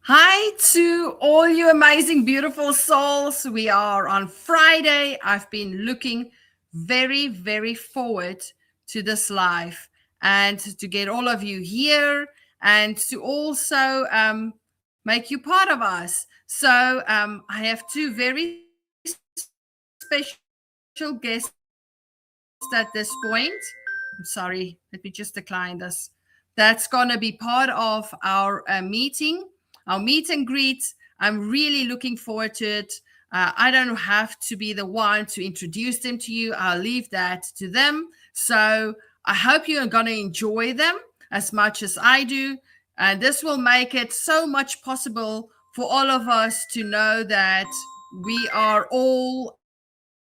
Hi to all you amazing, beautiful souls. We are on Friday. I've been looking very, very forward to this live and to get all of you here and to also make you part of us. So I have two very special guests at this point. I'm sorry, let me just decline this. That's going to be part of our meet and greet. I'm really looking forward to it. I don't have to be the one to introduce them to you. I'll leave that to them. So I hope you are going to enjoy them as much as I do. And this will make it so much possible for all of us to know that we are all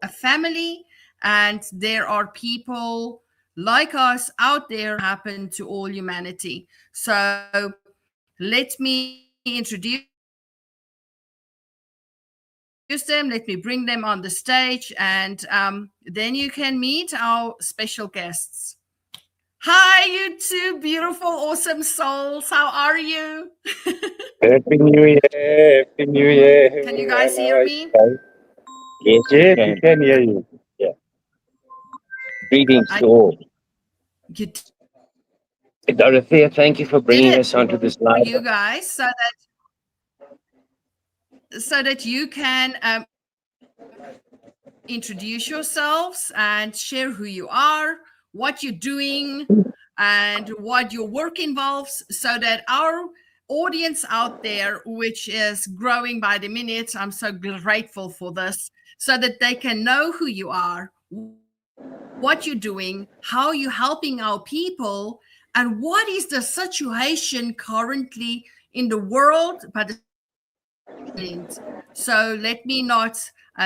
a family and there are people like us out there happen to all humanity. So let me introduce them, let me bring them on the stage, and then you can meet our special guests. Hi, you two beautiful, awesome souls. How are you? Happy New Year, Happy Can New you guys Year, hear everyone. me? How are you guys? Yes, we can hear you. Yeah. Greetings to I, all. you did it Dorothea, thank you for for bringing us you onto this guys live. so that you can introduce yourselves and share who you are, what you're doing, and what your work involves, so that our audience out there, which is growing by the minute, I'm so grateful for this, so that they can know who you are, what you're doing, how you're helping our people, and what is the situation currently in the world, but especially in the Netherlands. So let me not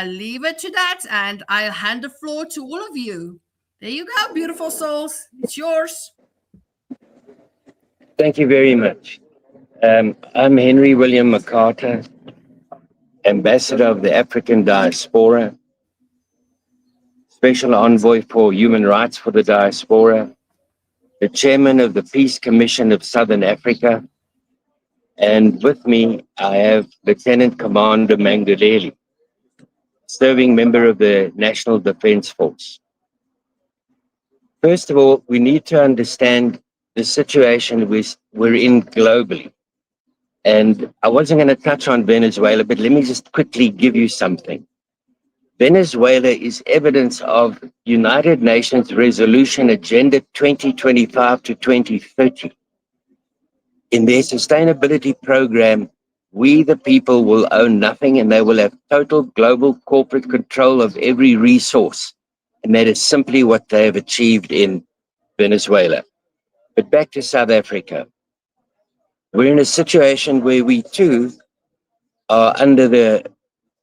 leave it to that, and I'll hand the floor to all of you. There you go, beautiful souls. It's yours. Thank you very much. I'm Henry William McCarter, Ambassador of the African Diaspora, Special Envoy for Human Rights for the Diaspora, the Chairman of the Peace Commission of Southern Africa, and with me I have Lieutenant Commander Mangaleli, serving member of the National Defence Force. First of all, we need to understand the situation we're in globally. And I wasn't going to touch on Venezuela, but let me just quickly give you something. Venezuela is evidence of United Nations Resolution Agenda 2025 to 2030. In their sustainability program, we the people will own nothing and they will have total global corporate control of every resource. And that is simply what they have achieved in Venezuela. But back to South Africa. We're in a situation where we too are under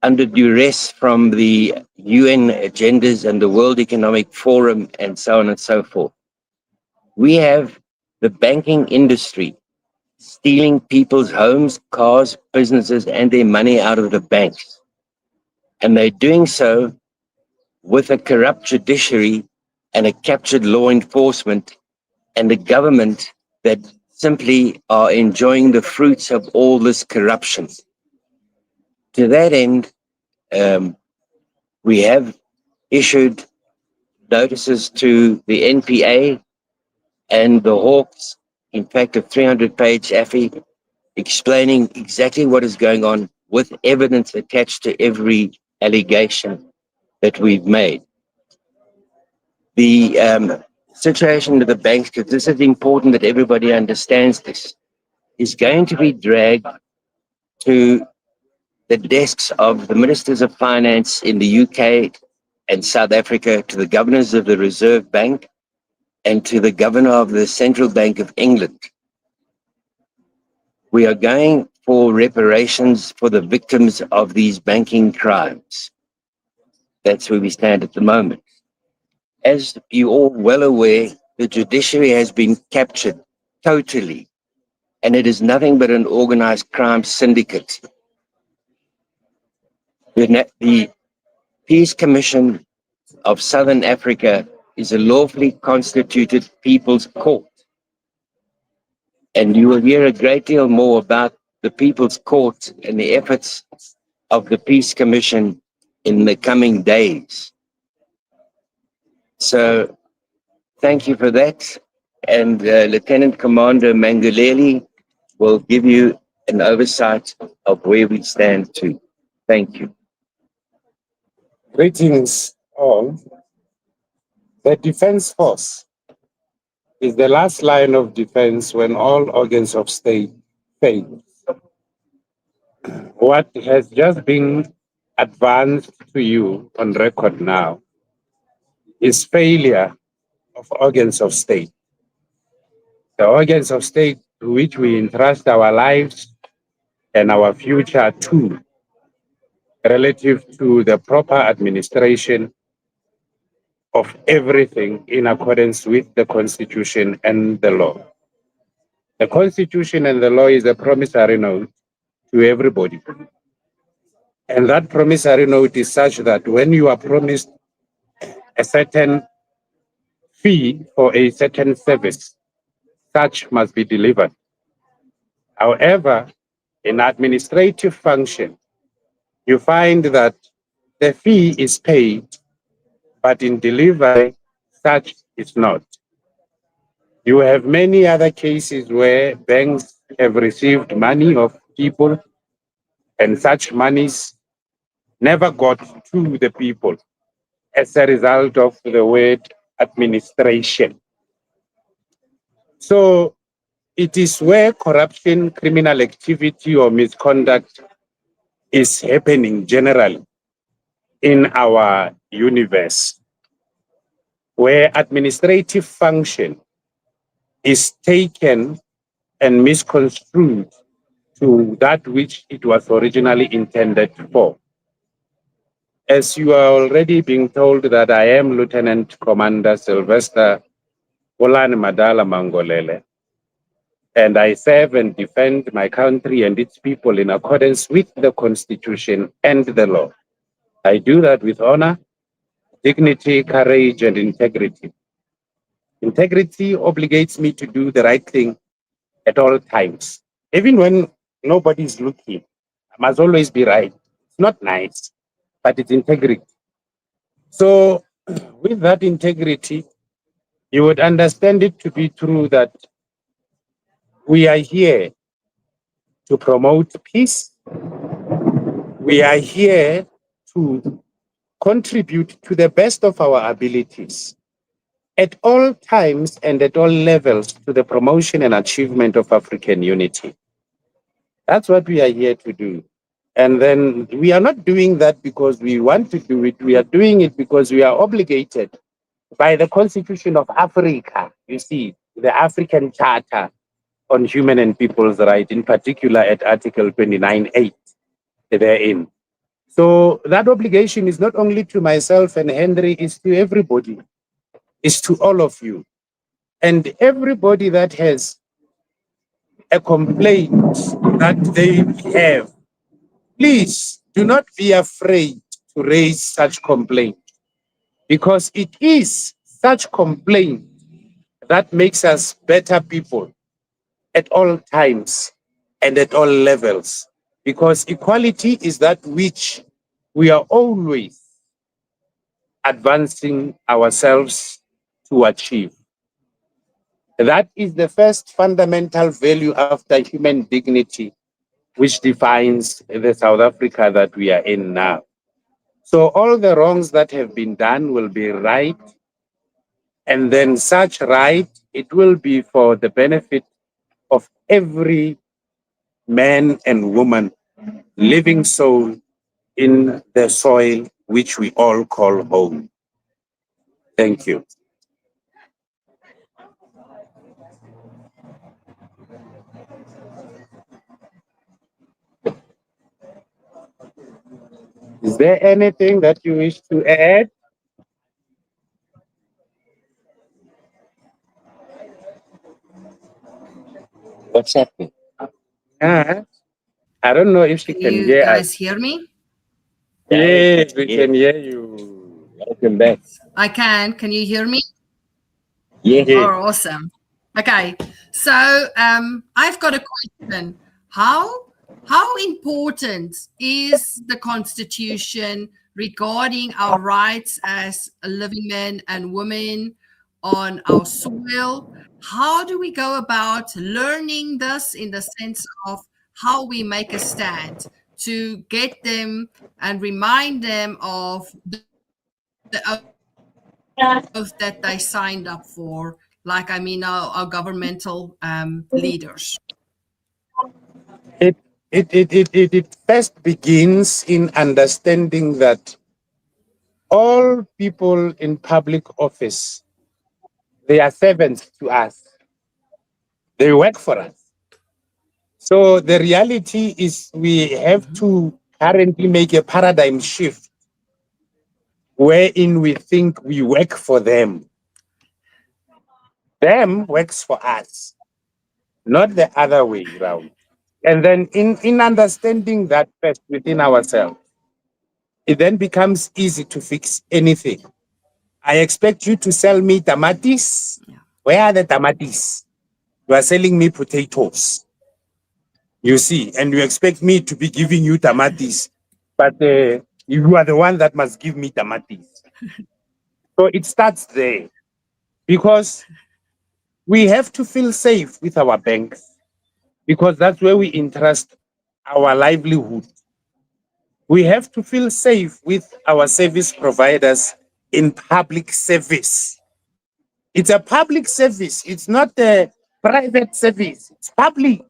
duress from the UN agendas and the World Economic Forum and so on and so forth. We have the banking industry stealing people's homes, cars, businesses, and their money out of the banks. And they're doing so with a corrupt judiciary and a captured law enforcement and a government that simply are enjoying the fruits of all this corruption. To that end, we have issued notices to the NPA and the Hawks, in fact, a 300-page AFI explaining exactly what is going on with evidence attached to every allegation that we've made. The situation with the banks, because this is important that everybody understands this, is going to be dragged to the desks of the ministers of finance in the UK and South Africa, to the governors of the Reserve Bank, and to the governor of the Central Bank of England. We are going for reparations for the victims of these banking crimes. That's where we stand at the moment. As you're all well aware, the judiciary has been captured totally, and it is nothing but an organized crime syndicate. The Peace Commission of Southern Africa is a lawfully constituted people's court. And you will hear a great deal more about the People's Court and the efforts of the Peace Commission in the coming days. So thank you for that. And Lieutenant Commander Manguleli will give you an oversight of where we stand too. Thank you. Greetings all. The Defense Force is the last line of defense when all organs of state fail. What has just been advanced to you on record now is failure of organs of state. The organs of state to which we entrust our lives and our future to, relative to the proper administration of everything in accordance with the Constitution and the law. The Constitution and the law is a promissory note to everybody. And that promissory note is such that when you are promised a certain fee for a certain service, such must be delivered. However, in administrative function, you find that the fee is paid, but in delivery, such is not. You have many other cases where banks have received money of people and such monies never got to the people as a result of the word administration. So it is where corruption, criminal activity, or misconduct is happening generally in our universe, where administrative function is taken and misconstrued to that which it was originally intended for. As you are already being told that I am Lieutenant Commander Sylvester Wolani Madala Mangolele, and I serve and defend my country and its people in accordance with the Constitution and the law. I do that with honor, dignity, courage, and integrity. Integrity obligates me to do the right thing at all times. Even when nobody's looking, I must always be right. It's not nice, but it's integrity. So with that integrity, you would understand it to be true that we are here to promote peace. We are here to contribute to the best of our abilities at all times and at all levels to the promotion and achievement of African unity. That's what we are here to do. And then we are not doing that because we want to do it. We are doing it because we are obligated by the Constitution of Africa, you see, the African Charter on Human and People's Rights, in particular at Article 29.8 therein. So that obligation is not only to myself and Henry, it's to everybody. It's to all of you. And everybody that has a complaint that they have, please do not be afraid to raise such complaint, because it is such complaint that makes us better people at all times and at all levels, because equality is that which we are always advancing ourselves to achieve. That is the first fundamental value after human dignity, which defines the South Africa that we are in now. So all the wrongs that have been done will be right, and then such right, it will be for the benefit of every man and woman, living soul in the soil which we all call home. Thank you. Is there anything that you wish to add? What's happening? I don't know if she can You hear guys us. hear me? Yes, we can hear you. Welcome back. I can. Can you hear me? Yeah. Oh, awesome. Okay. So I've got a question. How How important is the Constitution regarding our rights as living men and women on our soil? How do we go about learning this in the sense of how we make a stand to get them and remind them of the oath that they signed up for, like I mean our governmental leaders? It first begins in understanding that all people in public office, they are servants to us. They work for us. So the reality is we have to currently make a paradigm shift wherein we think we work for them. Them works for us, not the other way around. And then in understanding that first within ourselves, it then becomes easy to fix anything. I expect you to sell me tamatis. Yeah. Where are the tamatis? You are selling me potatoes. You see, and you expect me to be giving you tamatis, but you are the one that must give me tamatis. So it starts there because we have to feel safe with our banks because that's where we entrust our livelihood. We have to feel safe with our service providers in public service. It's a public service. It's not a private service. It's public.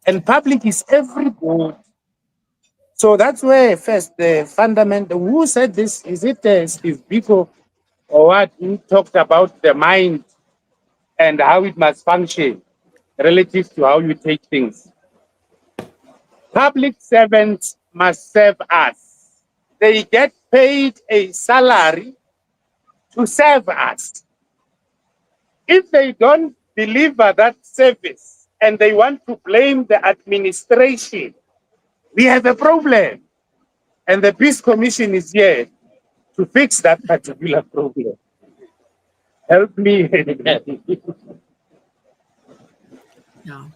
And public is everybody. So that's where first the fundamental, who said this? Is it Steve Biko or what? Who talked about the mind and how it must function relative to how you take things. Public servants must serve us. They get paid a salary to serve us. If they don't deliver that service and they want to blame the administration, we have a problem. And the Peace Commission is here to fix that particular problem. Help me. Yeah.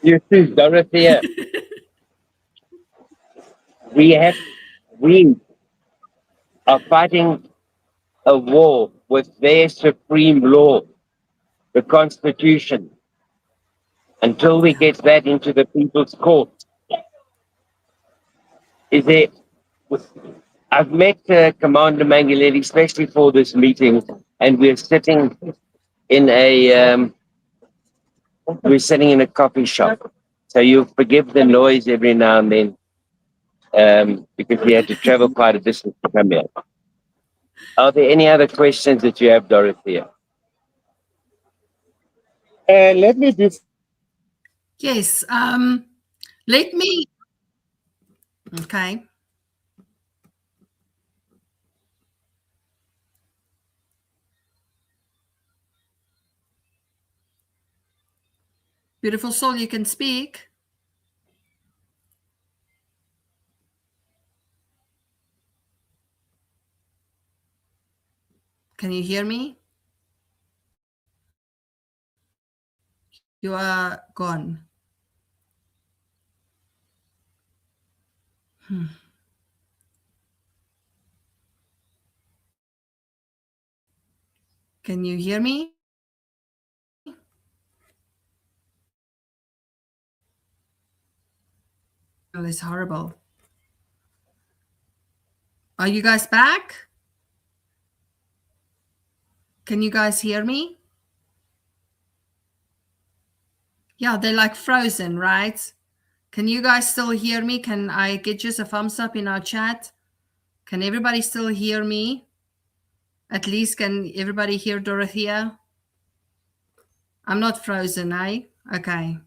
You see, Dorothea, we are fighting a war with their supreme law, the Constitution. Until we get that into the people's court, is there? I've met Commander Mangileli, especially for this meeting, and we're sitting in a coffee shop. So you forgive the noise every now and then, because we had to travel quite a distance to come here. Are there any other questions that you have, Dorothea? Let me be. Yes. Let me. Okay. Beautiful soul, you can speak. Can you hear me? You are gone. Can you hear me? Oh, it's horrible. Are you guys back? Can you guys hear me? Yeah, they're like frozen, right? Can you guys still hear me? Can I get just a thumbs up in our chat? Can everybody still hear me? At least can everybody hear Dorothea? I'm not frozen, eh? Okay.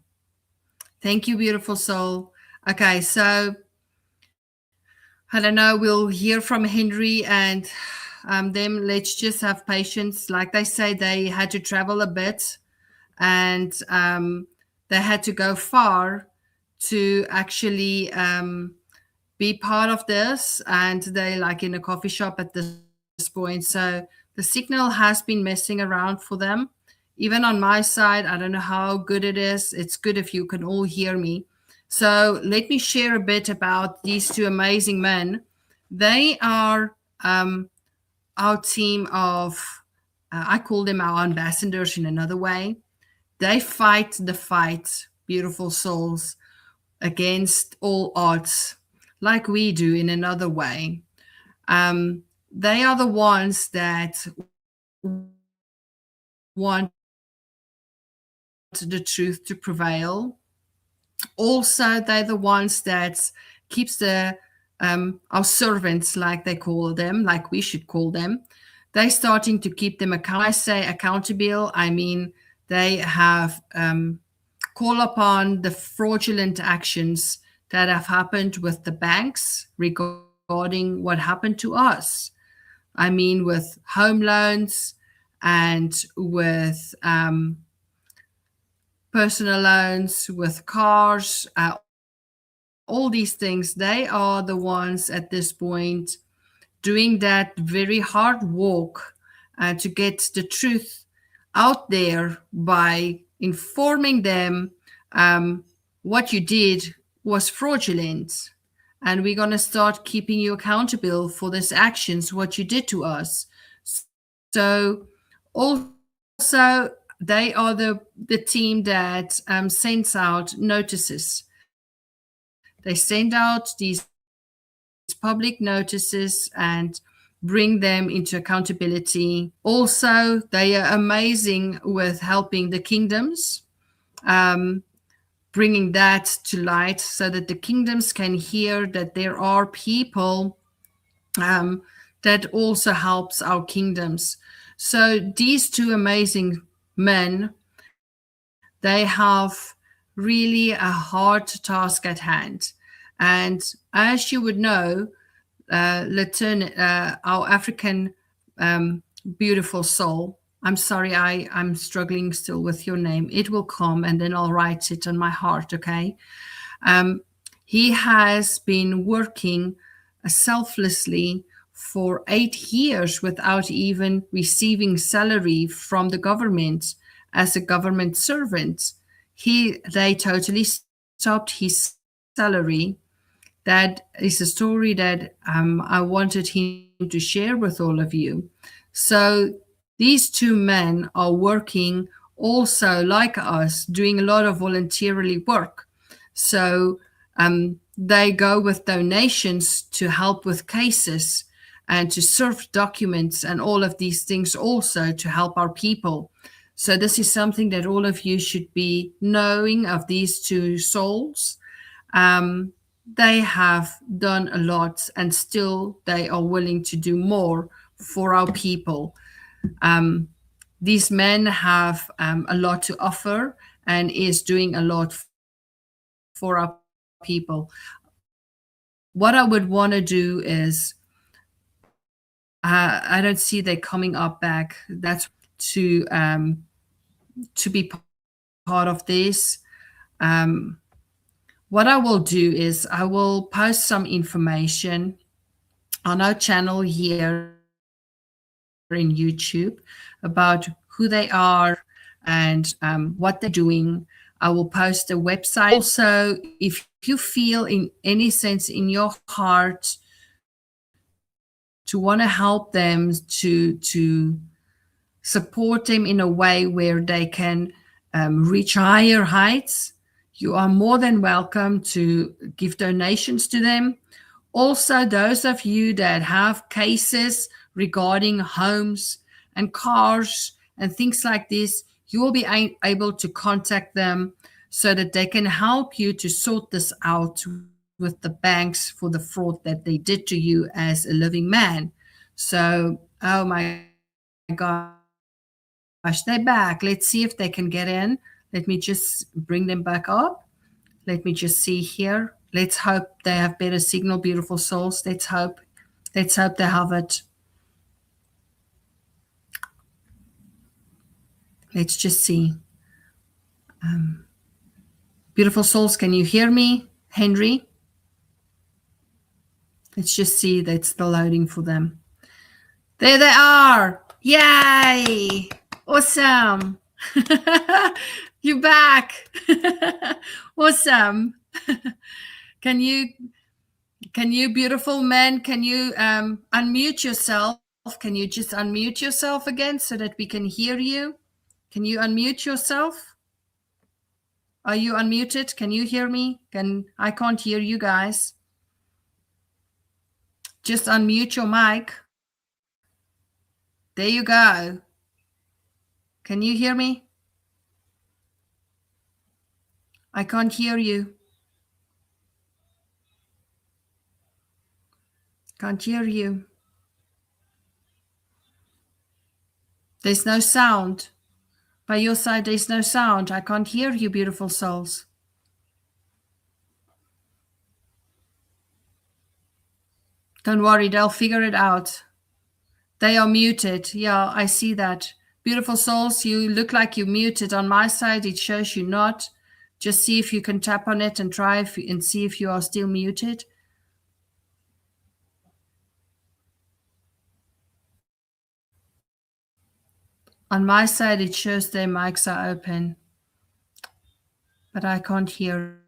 Thank you, beautiful soul. Okay, so I don't know, we'll hear from Henry and them. Let's just have patience. Like they say, they had to travel a bit and they had to go far to actually be part of this. And they like in a coffee shop at this point. So the signal has been messing around for them. Even on my side, I don't know how good it is. It's good if you can all hear me. So let me share a bit about these two amazing men. They are our team of, I call them our ambassadors in another way. They fight the fight, beautiful souls, against all odds, like we do in another way. They are the ones that want the truth to prevail. Also, they're the ones that keeps the our servants, like they call them, like we should call them. They're starting to keep them I say accountable. I mean, they have call upon the fraudulent actions that have happened with the banks regarding what happened to us. I mean, with home loans and with personal loans, with cars, all these things. They are the ones at this point doing that very hard work to get the truth out there by informing them what you did was fraudulent. And we're going to start keeping you accountable for these actions, what you did to us. So also, they are the team that sends out notices. They send out these public notices and bring them into accountability. Also, they are amazing with helping the kingdoms, bringing that to light so that the kingdoms can hear that there are people that also helps our kingdoms. So these two amazing men, they have really a hard task at hand. And as you would know, our African beautiful soul, I'm sorry, I'm struggling still with your name. It will come and then I'll write it on my heart, okay? He has been working selflessly for 8 years without even receiving salary from the government as a government servant. They totally stopped his salary. That is a story that I wanted him to share with all of you. So these two men are working also like us, doing a lot of voluntarily work. So they go with donations to help with cases and to serve documents and all of these things also to help our people. So this is something that all of you should be knowing of these two souls. They have done a lot and still they are willing to do more for our people. These men have a lot to offer and is doing a lot for our people. What I would want to do is, I don't see they coming up back. That's to be part of this. What I will do is I will post some information on our channel here in YouTube about who they are and what they're doing. I will post a website. Also, if you feel in any sense in your heart to want to help them, to support them in a way where they can reach higher heights, you are more than welcome to give donations to them. Also, those of you that have cases regarding homes and cars and things like this, you will be able to contact them so that they can help you to sort this out with the banks for the fraud that they did to you as a living man. So, oh my gosh, they're back. Let's see if they can get in. Let me just bring them back up. Let me just see here. Let's hope they have better signal, beautiful souls. Let's hope they have it. Let's just see. Beautiful souls, can you hear me, Henry? Let's just see that it's still loading for them. There they are. Yay. Awesome. You're back. Awesome. Can you, beautiful men, can you unmute yourself? Can you just unmute yourself again so that we can hear you? Can you unmute yourself? Are you unmuted? Can you hear me? I can't hear you guys. Just unmute your mic. There you go. Can you hear me? I can't hear you. Can't hear you. There's no sound. By your side, there's no sound. I can't hear you, beautiful souls. Don't worry, they'll figure it out. They are muted. Yeah, I see that. Beautiful souls, you look like you're muted. On my side, it shows you not. Just see if you can tap on it and try and see if you are still muted. On my side, it shows their mics are open, but I can't hear.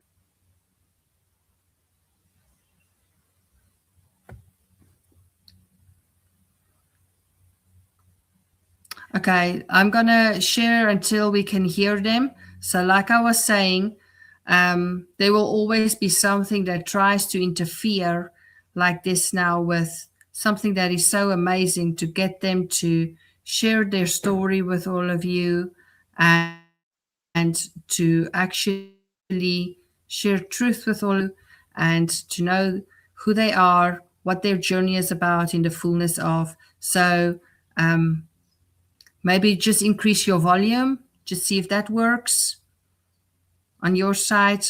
Okay, I'm going to share until we can hear them. So like I was saying, there will always be something that tries to interfere like this now with something that is so amazing to get them to share their story with all of you and to actually share truth with all and to know who they are, what their journey is about in the fullness of. So maybe just increase your volume, just see if that works on your side,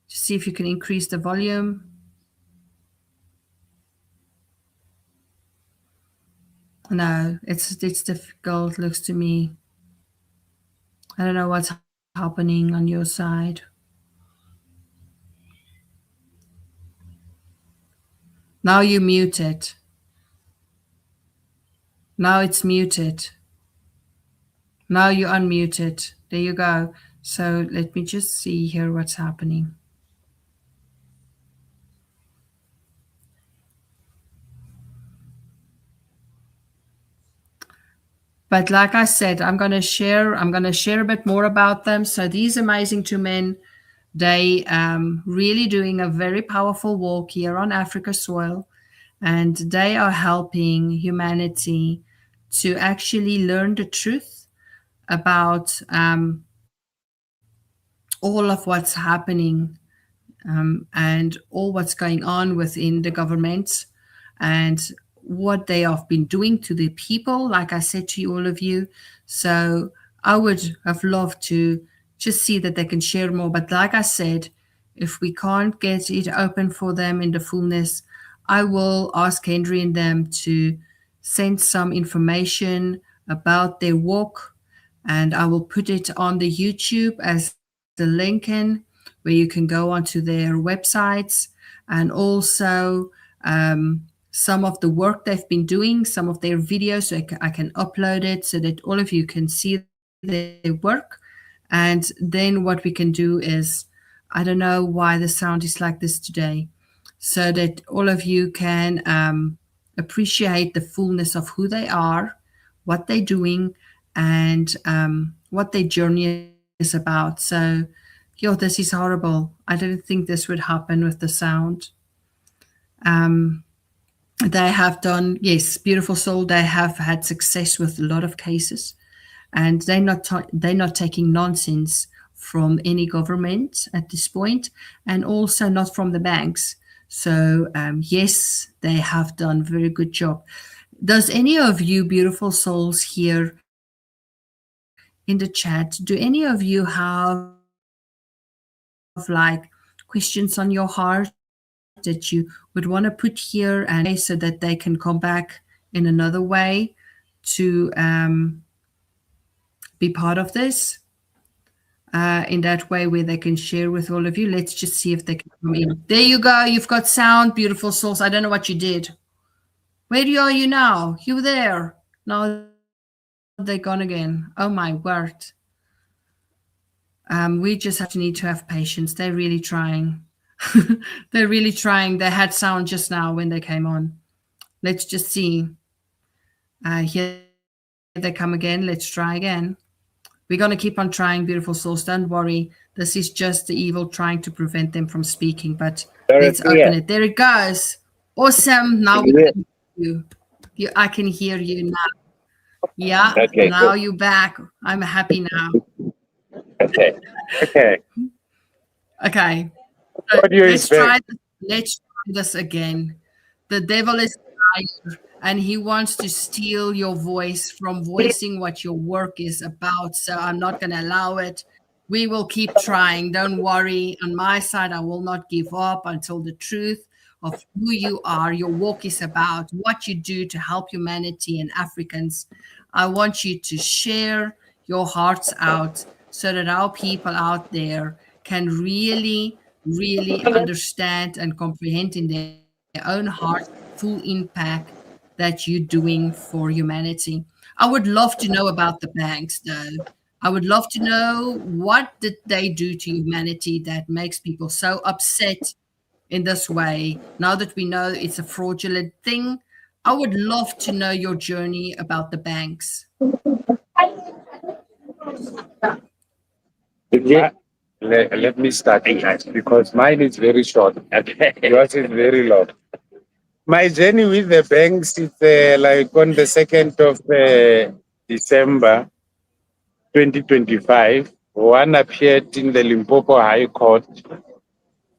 Just see if you can increase the volume. No, it's difficult, looks to me. I don't know what's happening on your side. Now you mute it. Now it's muted. Now you unmute it. There you go. So let me just see here what's happening. But like I said, I'm going to share a bit more about them. So these amazing two men, they really doing a very powerful work here on Africa soil, and they are helping humanity to actually learn the truth about all of what's happening and all what's going on within the government and what they have been doing to the people, like I said to you, all of you. So I would have loved to just see that they can share more. But like I said, if we can't get it open for them in the fullness, I will ask Henry and them to send some information about their walk, and I will put it on the YouTube as the link in where you can go onto their websites, and also some of the work they've been doing, some of their videos, so I can upload it so that all of you can see their work. And then what we can do is, I don't know why the sound is like this today, so that all of you can appreciate the fullness of who they are, what they're doing, and what their journey is about. So, yo, this is horrible. I didn't think this would happen with the sound. They have done, yes, beautiful soul. They have had success with a lot of cases, and they're not taking nonsense from any government at this point, and also not from the banks. So yes, they have done a very good job. Does any of you beautiful souls here in the chat, do any of you have like questions on your heart that you would want to put here, and so that they can come back in another way to be part of this in that way where they can share with all of you? Let's just see if they can come in. There you go. You've got sound, beautiful souls. I don't know what you did. Where are you now? You there? No, they're gone again. Oh my word. We just have to need to have patience. They're really trying. They're really trying. They had sound just now when they came on. Let's just see. Here they come again. Let's try again. We're going to keep on trying, beautiful souls. Don't worry. This is just the evil trying to prevent them from speaking. But let's open it. There it goes. Awesome. Now we can hear you. I can hear you now. Yeah. Okay, now you're back. I'm happy now. Okay. Okay. So let's try this again. The devil is a liar, and he wants to steal your voice from voicing what your work is about. So I'm not going to allow it. We will keep trying. Don't worry. On my side, I will not give up until the truth of who you are, your walk is about, what you do to help humanity and Africans. I want you to share your hearts out so that our people out there can really understand and comprehend in their own heart full impact that you're doing for humanity. I would love to know about the banks, though. I would love to know, what did they do to humanity that makes people so upset in this way? Now that we know it's a fraudulent thing, I would love to know your journey about the banks. Let me start because mine is very short. Yours is very long. My journey with the banks is like on the 2nd of December 2025. One appeared in the Limpopo High Court,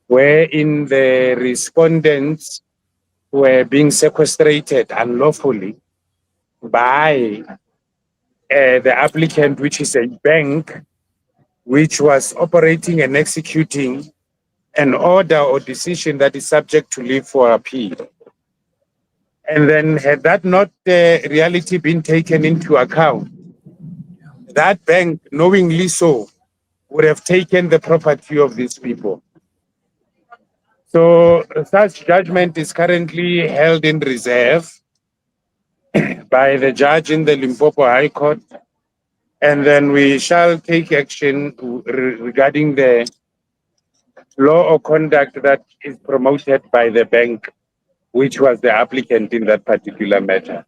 wherein the respondents were being sequestrated unlawfully by the applicant, which is a bank, which was operating and executing an order or decision that is subject to leave for appeal. And then, had that not reality been taken into account, that bank, knowingly so, would have taken the property of these people. So such judgment is currently held in reserve by the judge in the Limpopo High Court. And then we shall take action regarding the law or conduct that is promoted by the bank, which was the applicant in that particular matter.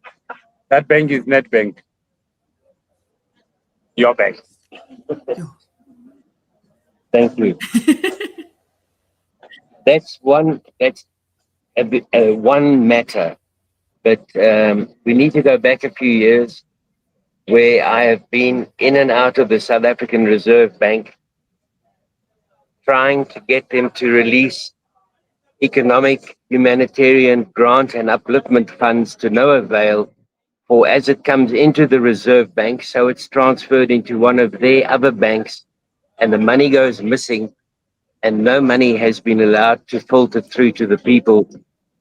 That bank is Nedbank. Your bank. Thank you. That's one matter, but we need to go back a few years, where I have been in and out of the South African Reserve Bank, trying to get them to release economic, humanitarian grant and upliftment funds to no avail, for as it comes into the Reserve Bank, so it's transferred into one of their other banks, and the money goes missing, and no money has been allowed to filter through to the people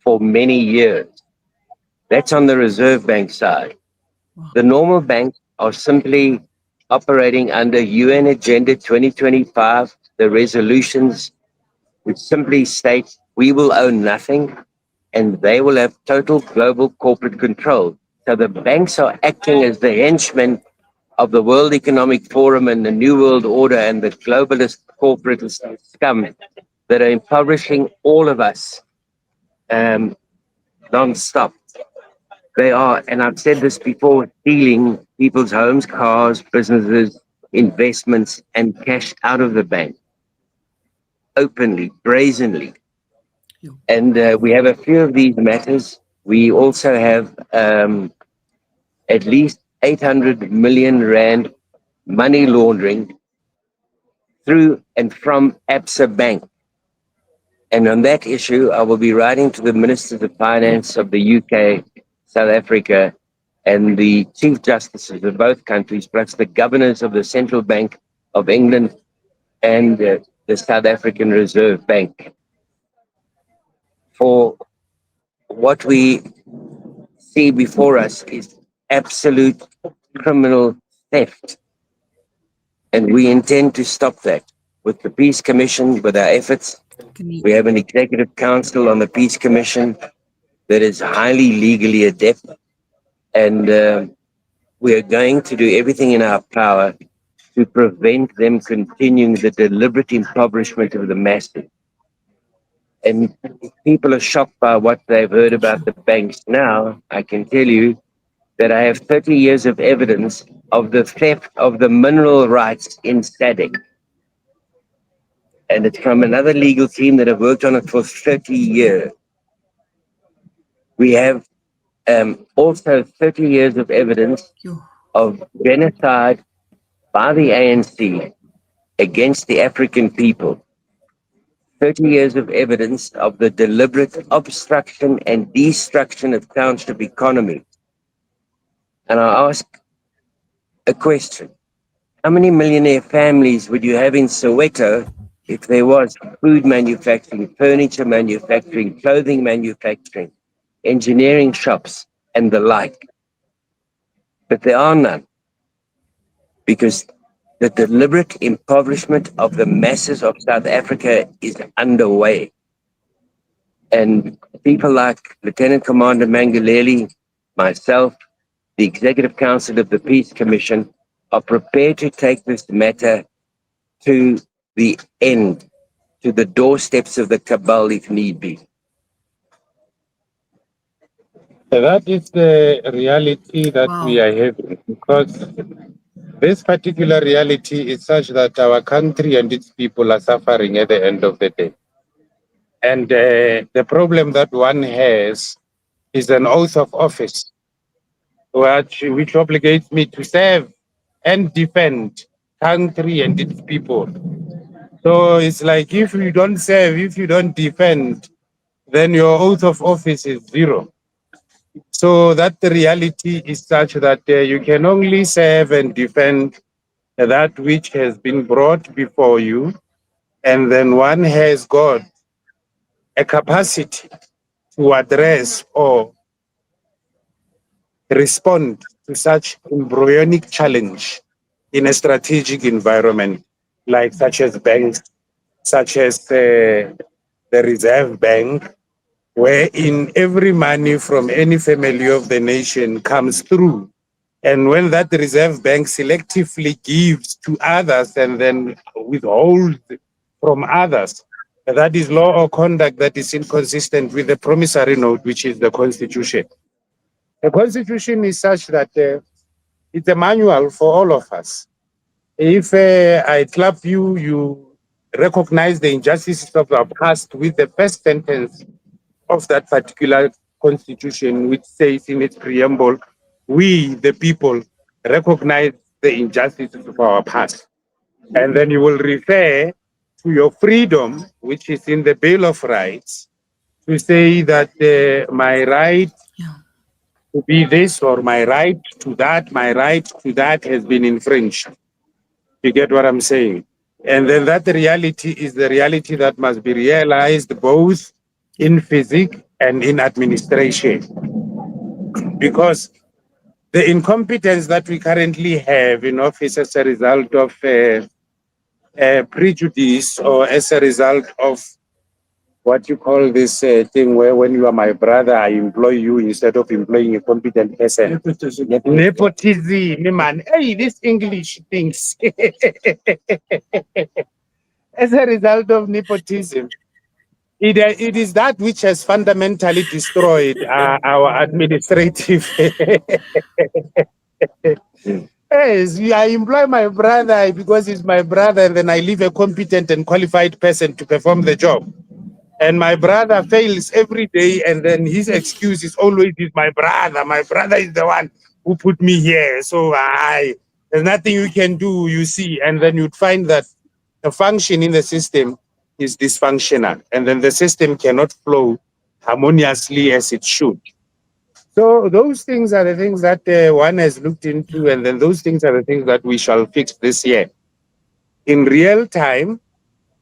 for many years. That's on the Reserve Bank side. The normal banks are simply operating under UN Agenda 2025, the resolutions, which simply state we will own nothing and they will have total global corporate control. So the banks are acting as the henchmen of the World Economic Forum and the New World Order and the globalist corporate scum that are impoverishing all of us non-stop. They are, and I've said this before, stealing people's homes, cars, businesses, investments, and cash out of the bank openly, brazenly. And we have a few of these matters. We also have at least 800 million rand money laundering through and from Absa Bank. And on that issue, I will be writing to the Ministers of Finance of the UK, South Africa, and the Chief Justices of both countries, plus the governors of the Central Bank of England and the South African Reserve Bank, for what we see before us is absolute criminal theft. And we intend to stop that with the Peace Commission, with our efforts. We have an executive council on the Peace Commission that is highly legally adept. And we are going to do everything in our power to prevent them continuing the deliberate impoverishment of the masses. And if people are shocked by what they've heard about the banks now, I can tell you that I have 30 years of evidence of the theft of the mineral rights in SADC. And it's from another legal team that have worked on it for 30 years. We have also 30 years of evidence of genocide by the ANC against the African people. 30 years of evidence of the deliberate obstruction and destruction of township economy. And I ask a question. How many millionaire families would you have in Soweto if there was food manufacturing, furniture manufacturing, clothing manufacturing, engineering shops, and the like? But there are none, because the deliberate impoverishment of the masses of South Africa is underway. And people like Lieutenant Commander Manguleli, myself, the Executive Council of the Peace Commission, are prepared to take this matter to the end, to the doorsteps of the cabal if need be. That is the reality that Wow. we are having, because this particular reality is such that our country and its people are suffering at the end of the day. And the problem that one has is an oath of office, which obligates me to serve and defend country and its people. So it's like, if you don't serve, if you don't defend, then your oath of office is zero. So that the reality is such that you can only serve and defend that which has been brought before you, and then one has got a capacity to address or respond to such embryonic challenge in a strategic environment, like such as banks, such as the Reserve Bank, wherein every money from any family of the nation comes through. And when that Reserve Bank selectively gives to others and then withholds from others, that is law or conduct that is inconsistent with the promissory note, which is the Constitution. The Constitution is such that it's a manual for all of us. If I clap you, you recognize the injustices of our past with the first sentence of that particular Constitution, which says in its preamble, we, the people, recognize the injustices of our past. And then you will refer to your freedom, which is in the Bill of Rights, to say that my right to be this, or my right to that, has been infringed. You get what I'm saying? And then that reality is the reality that must be realized both in physics and in administration. Because the incompetence that we currently have in office as a result of prejudice, or as a result of what you call this thing where when you are my brother, I employ you instead of employing a competent person. Nepotism, man. Hey, this English things. As a result of nepotism, it is that which has fundamentally destroyed our administrative. Yes, I employ my brother because he's my brother, and then I leave a competent and qualified person to perform the job. And my brother fails every day, and then his excuse is always, "Is my brother. My brother is the one who put me here. So there's nothing you can do, you see." And then you'd find that the function in the system is dysfunctional, and then the system cannot flow harmoniously as it should. So those things are the things that one has looked into, and then those things are the things that we shall fix this year in real time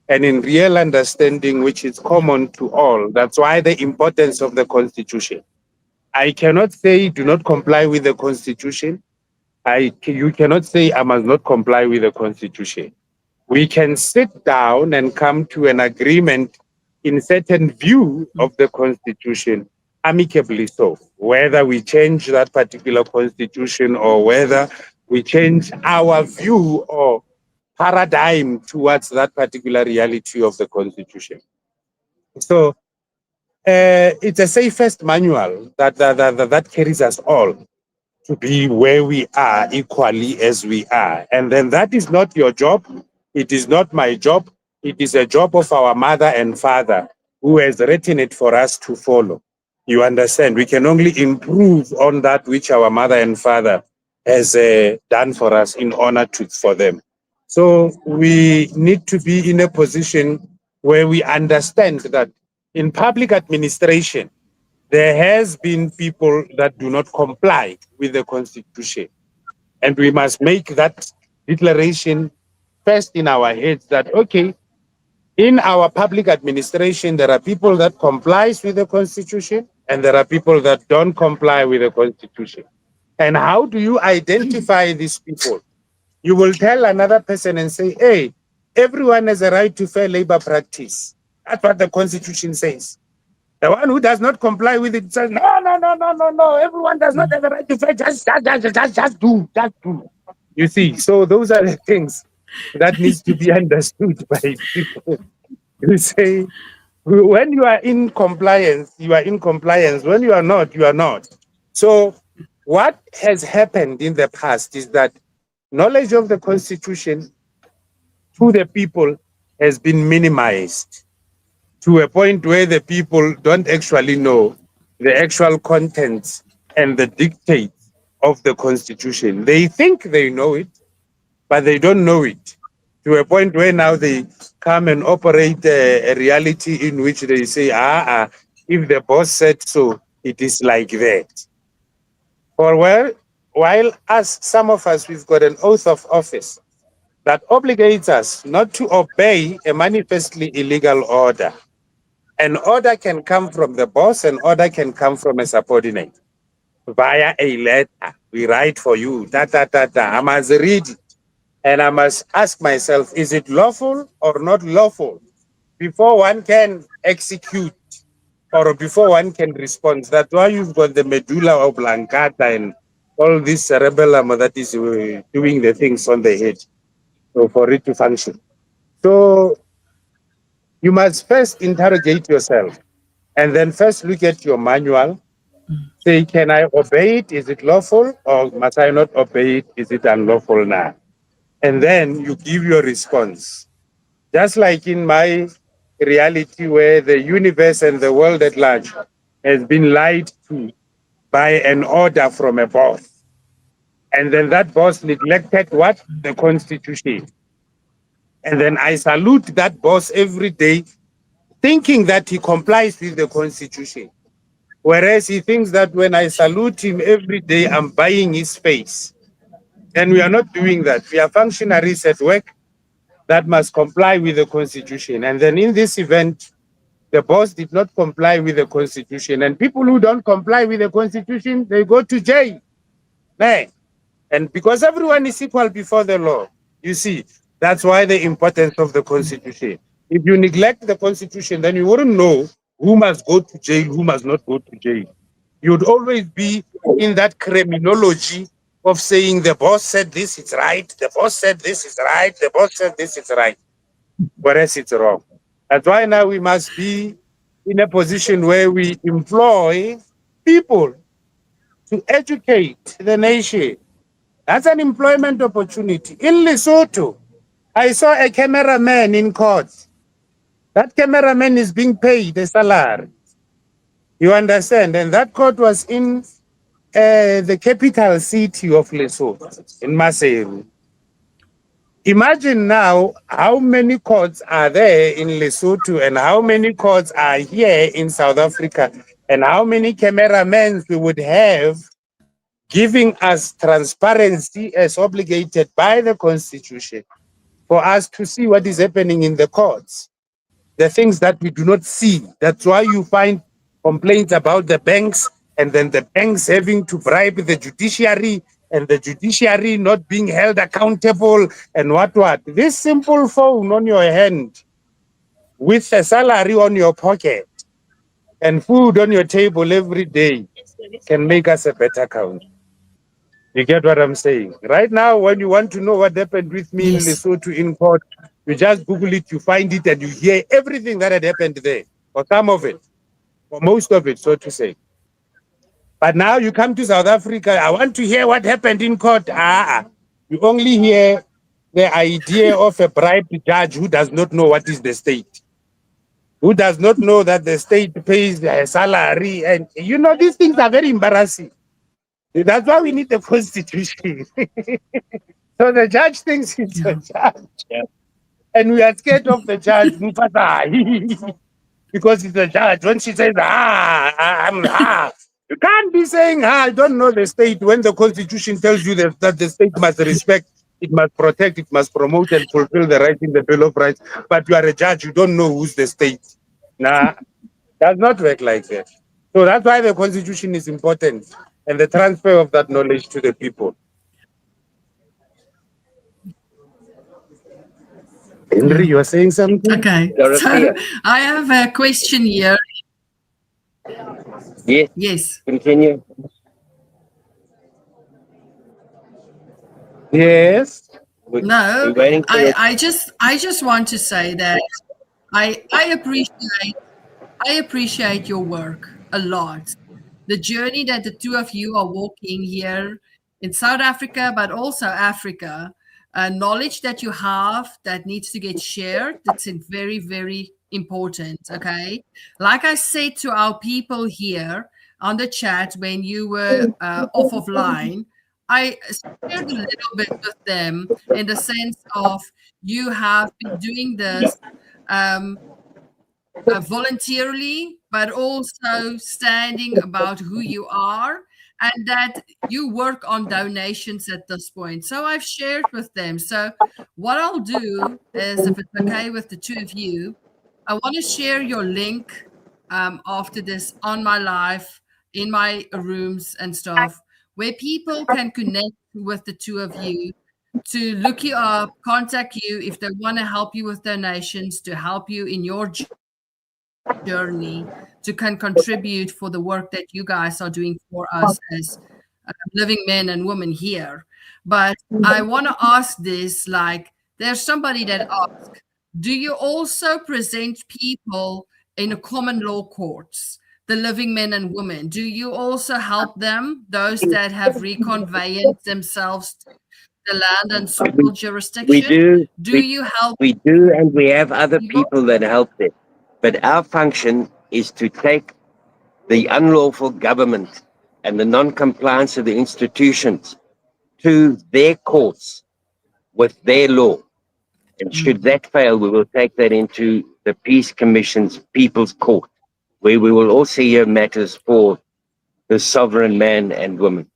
and in real understanding, which is common to all. That's why the importance of the Constitution. I cannot say do not comply with the Constitution. You cannot say I must not comply with the Constitution. We can sit down and come to an agreement in certain view of the Constitution, amicably so. Whether we change that particular Constitution or whether we change our view or paradigm towards that particular reality of the Constitution. So it's a safest manual that carries us all to be where we are equally as we are. And then that is not your job. It is not my job. It is a job of our mother and father who has written it for us to follow. You understand? We can only improve on that which our mother and father has done for us in honor for them. So we need to be in a position where we understand that in public administration, there has been people that do not comply with the Constitution. And we must make that declaration first in our heads that, okay, in our public administration, there are people that complies with the Constitution and there are people that don't comply with the Constitution. And how do you identify these people? You will tell another person and say, hey, everyone has a right to fair labor practice. That's what the Constitution says. The one who does not comply with it says, no, everyone does not have a right to fair, just do. You see, so those are the things that needs to be understood by people. You say, when you are in compliance, you are in compliance. When you are not, you are not. So what has happened in the past is that knowledge of the Constitution to the people has been minimized to a point where the people don't actually know the actual contents and the dictates of the Constitution. They think they know it, but they don't know it, to a point where now they come and operate a reality in which they say, if the boss said so, it is like that. For while us, some of us, we've got an oath of office that obligates us not to obey a manifestly illegal order. An order can come from the boss, an order can come from a subordinate via a letter. We write for you, I must read it. And I must ask myself, is it lawful or not lawful before one can execute or before one can respond? That's why you've got the medulla oblongata and all this cerebellum that is doing the things on the head, so for it to function. So you must first interrogate yourself and then first look at your manual. Say, can I obey it? Is it lawful? Or must I not obey it? Is it unlawful now? And then you give your response. Just like in my reality where the universe and the world at large has been lied to by an order from a boss. And then that boss neglected what? The Constitution. And then I salute that boss every day, thinking that he complies with the Constitution. Whereas he thinks that when I salute him every day, I'm buying his space. And we are not doing that. We are functionaries at work that must comply with the Constitution. And then in this event, the boss did not comply with the Constitution. And people who don't comply with the Constitution, they go to jail. Right? And because everyone is equal before the law, you see, that's why the importance of the Constitution. If you neglect the Constitution, then you wouldn't know who must go to jail, who must not go to jail. You'd always be in that criminology of saying the boss said this, it's right. The boss said this is right. The boss said this is right. Whereas it's wrong. That's why now we must be in a position where we employ people to educate the nation. That's an employment opportunity. In Lesotho, I saw a cameraman in court. That cameraman is being paid a salary. You understand? And that court was in the capital city of Lesotho, in Maseru. Imagine now how many courts are there in Lesotho and how many courts are here in South Africa and how many cameramans we would have giving us transparency as obligated by the Constitution for us to see what is happening in the courts, the things that we do not see. That's why you find complaints about the banks and then the banks having to bribe the judiciary and the judiciary not being held accountable and what. This simple phone on your hand with a salary on your pocket and food on your table every day can make us a better country. You get what I'm saying? Right now, when you want to know what happened with me in Yes. Lesotho in court, you just Google it, you find it, and you hear everything that had happened there, or some of it, or most of it, so to say. But now you come to South Africa, I want to hear what happened in court. You only hear the idea of a bribed judge who does not know what is the state, who does not know that the state pays their salary. And you know, these things are very embarrassing. That's why we need the constitution. So the judge thinks he's a Yeah. judge. And we are scared of the judge, Mufasa, because he's a judge. When she says, I'm you can't be saying, I don't know the state when the constitution tells you that the state must respect, it must protect, it must promote and fulfill the rights in the Bill of Rights. But you are a judge, you don't know who's the state. Nah, does not work like that. So that's why the constitution is important and the transfer of that knowledge to the people. Henry, you are saying something? Okay. Dorothea. So I have a question here. Yes, Yes. continue. Yes. No, We're waiting for your I just want to say that I appreciate your work a lot. The journey that the two of you are walking here in South Africa, but also Africa, knowledge that you have that needs to get shared. That's very, very important. Okay. Like I said to our people here on the chat when you were off of line, I shared a little bit with them in the sense of you have been doing this voluntarily, but also standing about who you are, and that you work on donations at this point. So I've shared with them. So what I'll do is, if it's okay with the two of you, I want to share your link after this on my live, in my rooms and stuff, where people can connect with the two of you, to look you up, contact you if they want to help you with donations, to help you in your journey, to can contribute for the work that you guys are doing for us as living men and women here. But I want to ask this, like, there's somebody that asked, do you also present people in a common law courts, the living men and women? Do you also help them, those that have reconveyed themselves to the land and soil jurisdiction? We do. Do you help? We do, and we have other people? people that help them. But our function is to take the unlawful government and the non-compliance of the institutions to their courts with their law. And should that fail, we will take that into the Peace Commission's People's Court, where we will also hear matters for the sovereign man and woman.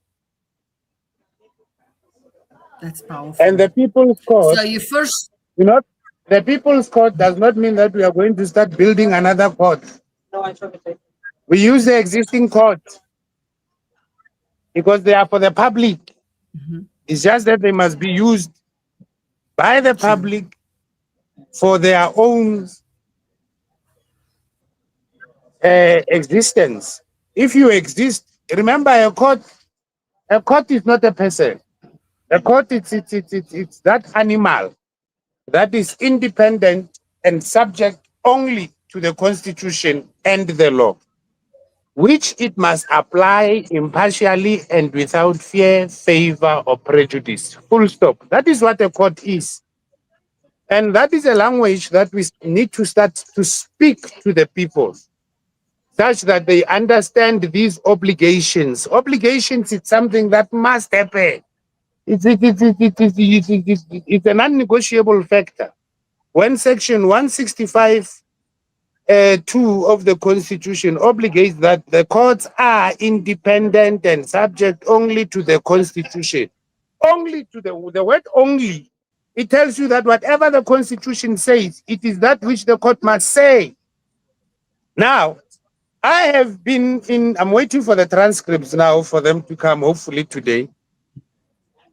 That's powerful. And the People's Court, So you first, you know, the People's Court does not mean that we are going to start building another court. We use the existing court because they are for the public. It's just that they must be used by the public for their own existence. If you exist, remember a court is not a person. A court, it's that animal that is independent and subject only to the Constitution and the law, which it must apply impartially and without fear, favor, or prejudice. Full stop. That is what a court is. And that is a language that we need to start to speak to the people, such that they understand these obligations. Obligations is something that must happen. It's an unnegotiable factor. When Section 165 2 of the Constitution obligates that the courts are independent and subject only to the Constitution. Only to the word only. It tells you that whatever the Constitution says, it is that which the court must say. Now, I have been I'm waiting for the transcripts now for them to come, hopefully today,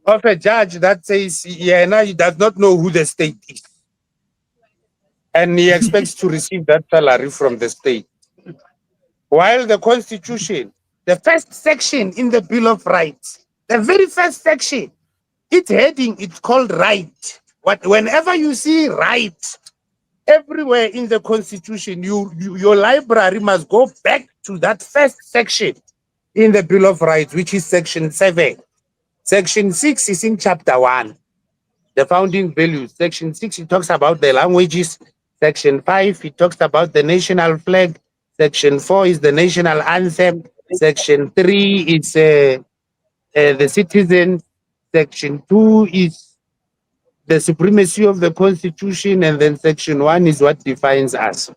of a judge that says, yeah, now he does not know who the state is. And he expects to receive that salary from the state. While the Constitution, the first section in the Bill of Rights, The very first section, its heading, it's called right. Whenever you see right, everywhere in the Constitution, your library must go back to that first section in the Bill of Rights, which is section 7. Section 6 is in chapter 1, the founding values. Section 6, it talks about the languages. Section 5, it talks about the national flag. Section 4 is the national anthem. Section 3 is the citizen. Section 2 is the supremacy of the Constitution. And then Section 1 is what defines us,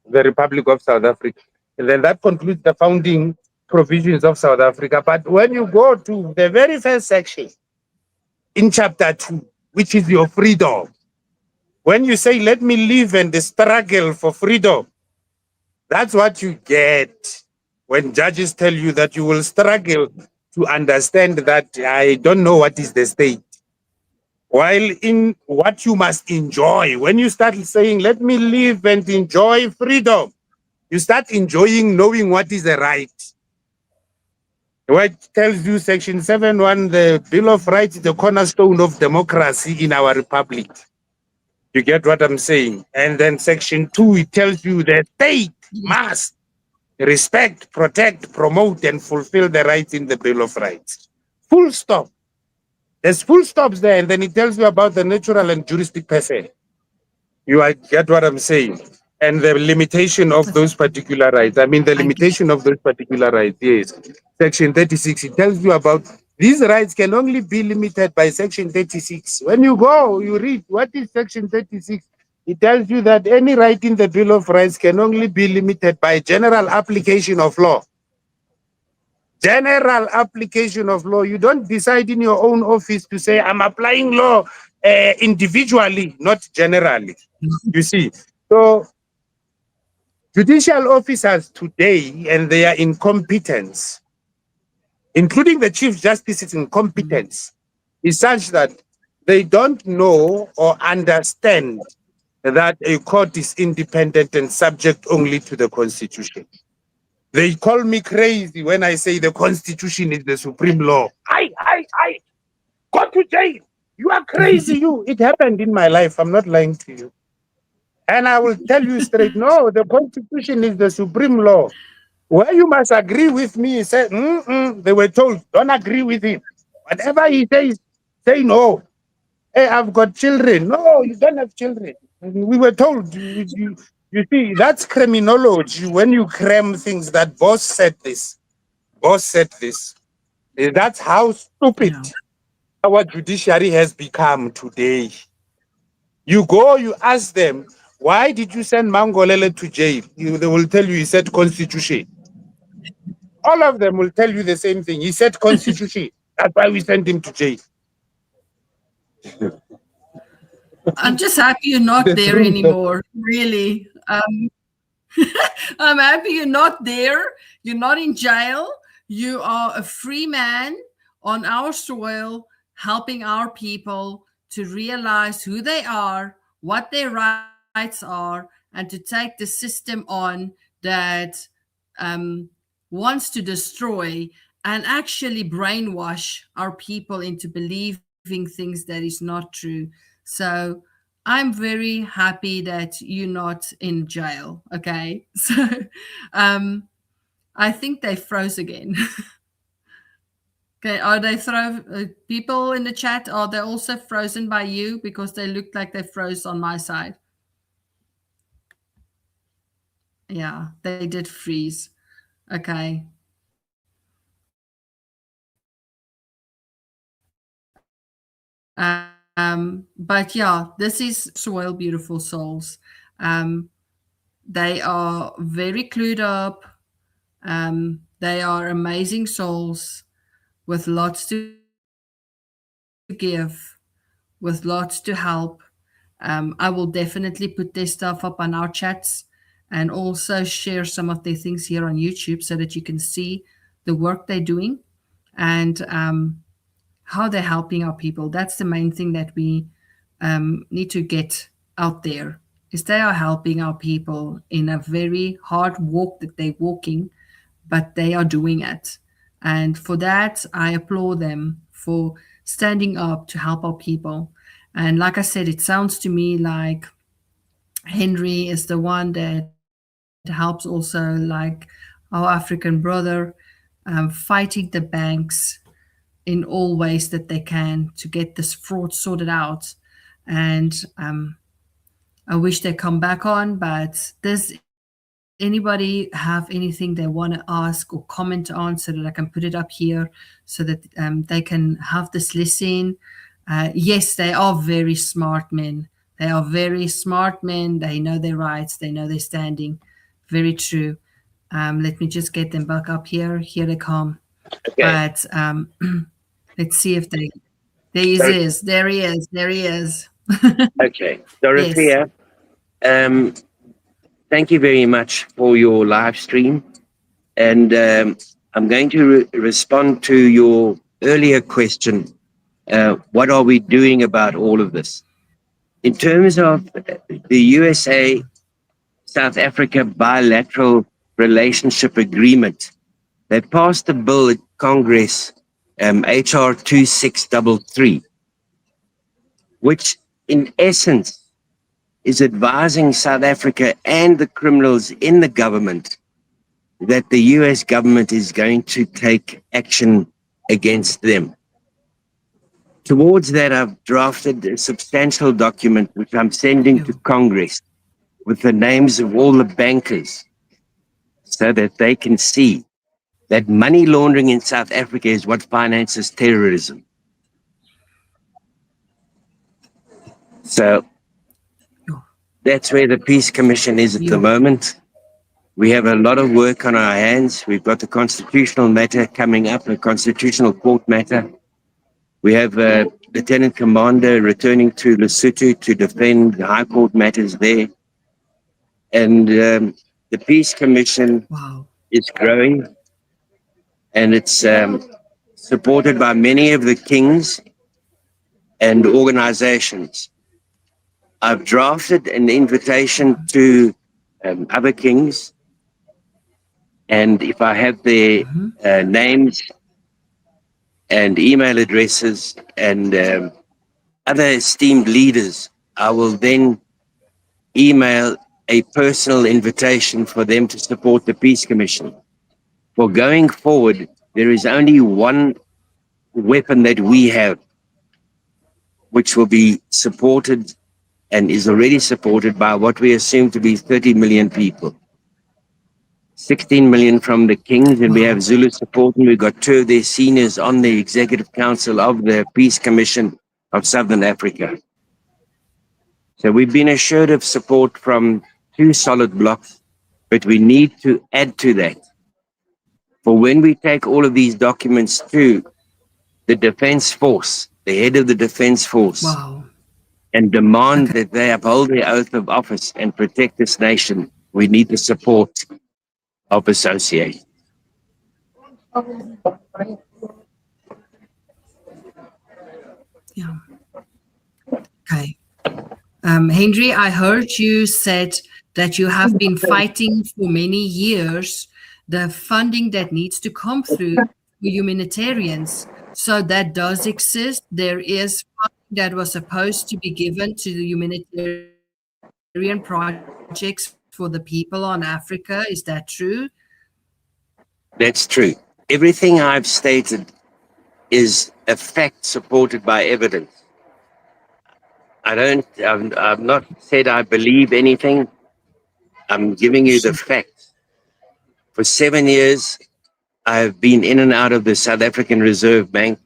the Republic of South Africa. And then that concludes the founding provisions of South Africa. But when you go to the very first section in chapter 2, which is your freedom, when you say, let me live and struggle for freedom, that's what you get when judges tell you that you will struggle to understand that I don't know what is the state. While in what you must enjoy, when you start saying, let me live and enjoy freedom, you start enjoying knowing what is the right. What tells you section 7.1, the Bill of Rights is the cornerstone of democracy in our republic. You get what I'm saying? And then section 2, it tells you the state must respect, protect, promote, and fulfill the rights in the Bill of Rights. Full stop. There's full stops there, and then it tells you about the natural and juristic person. You get what I'm saying? And the limitation of those particular rights. I mean, the limitation of those particular rights, yes. Section 36, it tells you about these rights can only be limited by section 36. When you go, you read, what is section 36? It tells you that any right in the Bill of Rights can only be limited by general application of law. General application of law. You don't decide in your own office to say, I'm applying law individually, not generally. You see, so judicial officers today and their incompetence, including the Chief Justice's incompetence, is such that they don't know or understand that a court is independent and subject only to the Constitution. They call me crazy when I say the Constitution is the supreme law. I go to jail. You are crazy, you. It happened in my life. I'm not lying to you. And I will tell you straight, no, the Constitution is the supreme law. Where you must agree with me, he said, they were told, don't agree with him. Whatever he says, say no. Hey, I've got children. No, you don't have children. We were told, you see, that's criminology. When you cram things that boss said this. That's how stupid our judiciary has become today. You go, you ask them, why did you send Mangolele to jail? They will tell you he said Constitution. All of them will tell you the same thing. He said Constitution. That's why we sent him to jail. I'm just happy you're not there anymore, really. I'm happy you're not there. You're not in jail. You are a free man on our soil, helping our people to realize who they are, what their rights are, and to take the system on that wants to destroy and actually brainwash our people into believing things that is not true. So I'm very happy that you're not in jail. Okay. So I think they froze again. Okay. Are they people in the chat? Are they also frozen by you? Because they looked like they froze on my side. Yeah, they did freeze. Okay. But yeah, this is Soil Beautiful Souls. They are very clued up. They are amazing souls with lots to give, with lots to help. I will definitely put their stuff up on our chats and also share some of their things here on YouTube so that you can see the work they're doing and how they're helping our people. That's the main thing that we need to get out there, is they are helping our people in a very hard walk that they're walking, but they are doing it. And for that, I applaud them for standing up to help our people. And like I said, it sounds to me like Henry is the one that helps also, like our African brother, fighting the banks in all ways that they can to get this fraud sorted out. And I wish they come back on, but does anybody have anything they want to ask or comment on so that I can put it up here so that they can have this listen? Yes, they are very smart men. They are very smart men. They know their rights. They know their standing. Very true. Let me just get them back up here. Here they come. Okay. But let's see if they. There he is. There he is. There he is. Okay. Dorothea, thank you very much for your live stream. And I'm going to respond to your earlier question. What are we doing about all of this? In terms of the USA South Africa bilateral relationship agreement, they passed a bill at Congress, HR 2633, which in essence is advising South Africa and the criminals in the government that the US government is going to take action against them. Towards that, I've drafted a substantial document which I'm sending to Congress with the names of all the bankers so that they can see that money laundering in South Africa is what finances terrorism. So that's where the Peace Commission is at the moment. We have a lot of work on our hands. We've got the constitutional matter coming up, a constitutional court matter. We have a Lieutenant Commander returning to Lesotho to defend the High Court matters there. And the Peace Commission is growing, and it's supported by many of the kings and organizations. I've drafted an invitation to other kings, and if I have their names and email addresses and other esteemed leaders, I will then email a personal invitation for them to support the Peace Commission. For going forward, there is only one weapon that we have, which will be supported and is already supported by what we assume to be 30 million people. 16 million from the kings, and we have Zulu support, and we've got 2 of their seniors on the Executive Council of the Peace Commission of Southern Africa. So we've been assured of support from 2 solid blocks, but we need to add to that. For when we take all of these documents to the Defense Force, the head of the Defense Force, and demand that they uphold their oath of office and protect this nation, we need the support of association. Yeah. Okay. Henry, I heard you said that you have been fighting for many years the funding that needs to come through for humanitarians. So that does exist. There is funding that was supposed to be given to the humanitarian projects for the people on Africa. Is that true? That's true. Everything I've stated is a fact supported by evidence. I've not said I believe anything. I'm giving you the facts. For 7 years, I've been in and out of the South African Reserve Bank,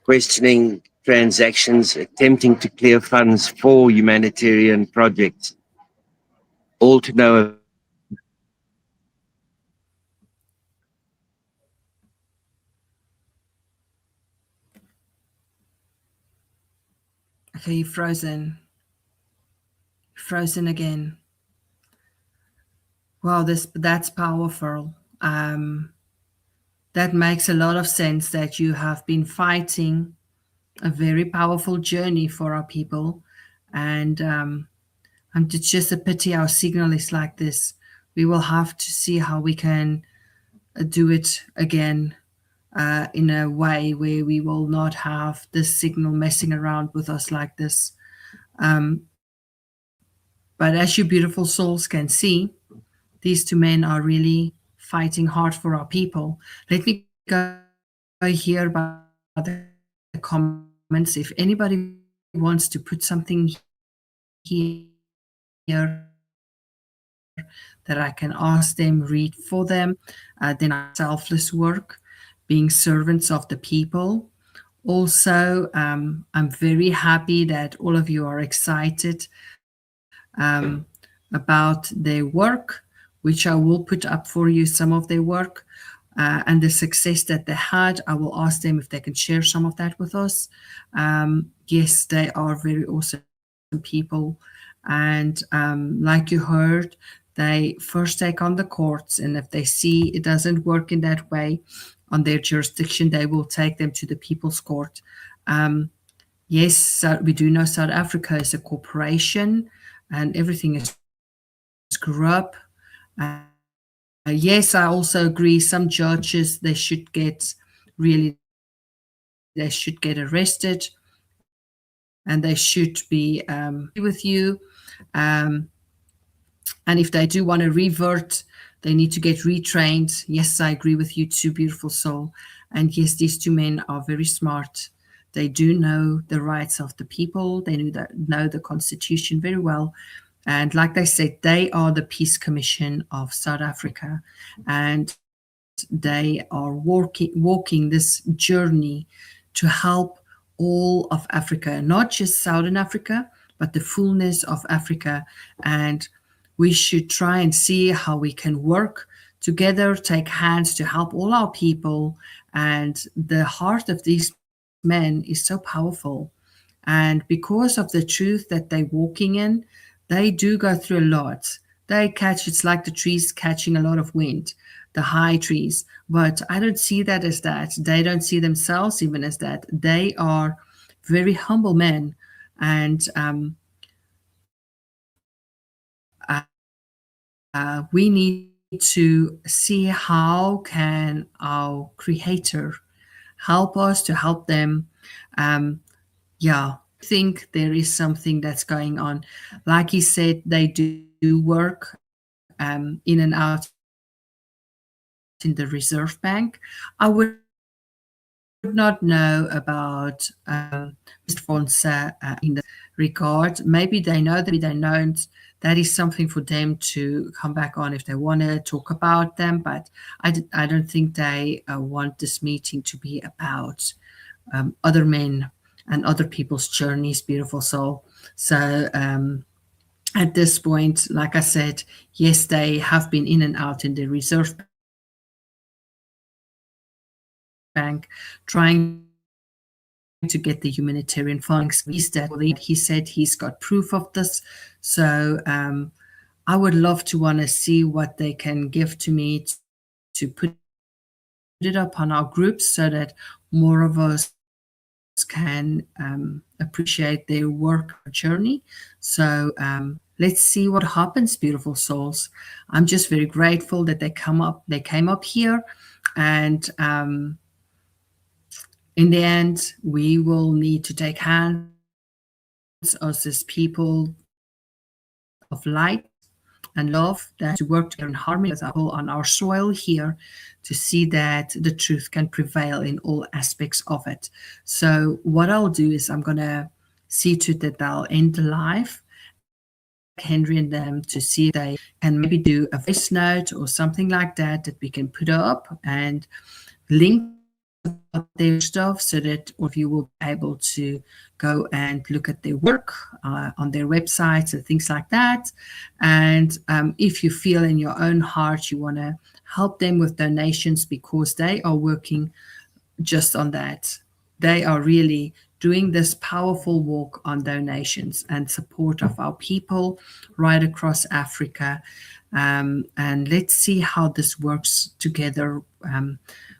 questioning transactions, attempting to clear funds for humanitarian projects, all to no. Okay, you're frozen. Frozen again. Wow, that's powerful. That makes a lot of sense that you have been fighting a very powerful journey for our people. And it's just a pity our signal is like this. We will have to see how we can do it again. in a way where we will not have this signal messing around with us like this. But as you beautiful souls can see, these two men are really fighting hard for our people. Let me go here about the comments. If anybody wants to put something here that I can ask them, read for them, then selfless work, being servants of the people. Also, I'm very happy that all of you are excited about their work, which I will put up for you, some of their work, and the success that they had. I will ask them if they can share some of that with us. Yes, they are very awesome people. And like you heard, they first take on the courts, and if they see it doesn't work in that way on their jurisdiction, they will take them to the People's Court. Yes, so we do know South Africa is a corporation and everything is corrupt. Yes, I also agree. Some judges, they should get arrested, and they should be with you. And if they do want to revert, they need to get retrained. Yes, I agree with you too, beautiful soul. And yes, these two men are very smart. They do know the rights of the people. They know the Constitution very well. And like they said, they are the Peace Commission of South Africa. And they are walking this journey to help all of Africa, not just Southern Africa, but the fullness of Africa. And we should try and see how we can work together, take hands to help all our people. And the heart of these men is so powerful. And because of the truth that they're walking in, they do go through a lot. It's like the trees catching a lot of wind, the high trees. But I don't see that as that. They don't see themselves even as that. They are very humble men. And we need to see how can our Creator help us to help them. I think there is something that's going on. Like he said, they do work in and out in the Reserve Bank. I would not know about Mr. Fonsa in the regard. Maybe they know, maybe they don't. That is something for them to come back on if they want to talk about them. But I don't think they want this meeting to be about other men and other people's journeys, beautiful soul. So at this point, like I said, yes, they have been in and out in the Reserve Bank, trying to get the humanitarian funds. He said he's got proof of this. So I would love to want to see what they can give to me to put it up on our groups so that more of us can appreciate their work journey. So let's see what happens, beautiful souls. I'm just very grateful that they came up here, and in the end, we will need to take hands as this people of light and love, that to work together in harmony with on our soil here, to see that the truth can prevail in all aspects of it. So what I'll do is I'm going to see to it that they'll end the live, Henry and them, to see if they can maybe do a voice note or something like that we can put up and link their stuff, so that all of you will be able to go and look at their work on their websites and things like that. And if you feel in your own heart you want to help them with donations, because they are working just on that. They are really doing this powerful walk on donations and support of our people right across Africa. And let's see how this works together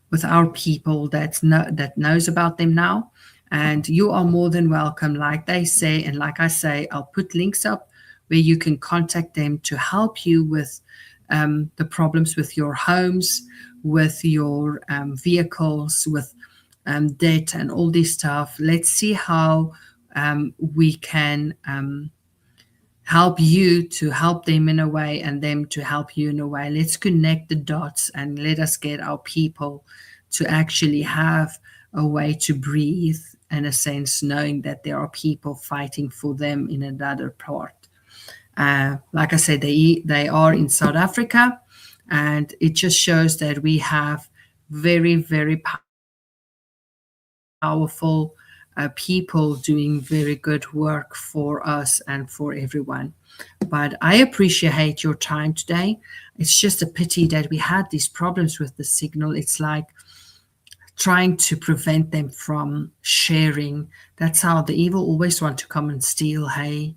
with our people that knows about them now. And you are more than welcome, like they say, and like I say, I'll put links up where you can contact them to help you with the problems with your homes, with your vehicles, with debt and all this stuff. Let's see how we can help you to help them in a way, and them to help you in a way. Let's connect the dots and let us get our people to actually have a way to breathe, in a sense, knowing that there are people fighting for them in another part. Like I said, they are in South Africa, and it just shows that we have very, very powerful people doing very good work for us and for everyone. But I appreciate your time today. It's just a pity that we had these problems with the signal. It's like trying to prevent them from sharing. That's how the evil always want to come and steal, hey?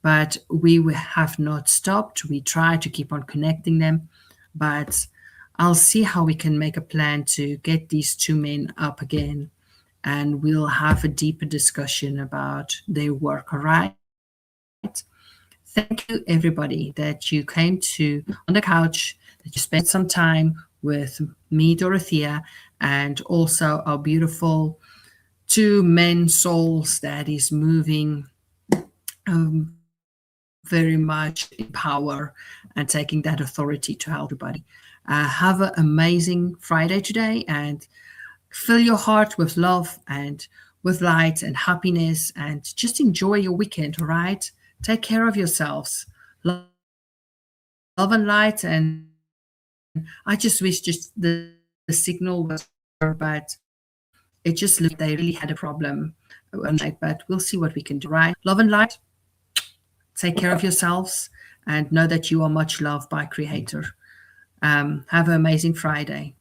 But we have not stopped. We try to keep on connecting them, but I'll see how we can make a plan to get these two men up again, and we'll have a deeper discussion about their work, all right? Thank you, everybody, that you came to On the Couch, that you spent some time with me, Dorothea, and also our beautiful two men souls that is moving very much in power and taking that authority to help everybody. Have an amazing Friday today, and fill your heart with love and with light and happiness, and just enjoy your weekend, all right? Take care of yourselves. Love and light, and I just wish just the signal was better, but it just looked they really had a problem one night, but we'll see what we can do, right? Love and light. Take care of yourselves and know that you are much loved by Creator. Have an amazing Friday.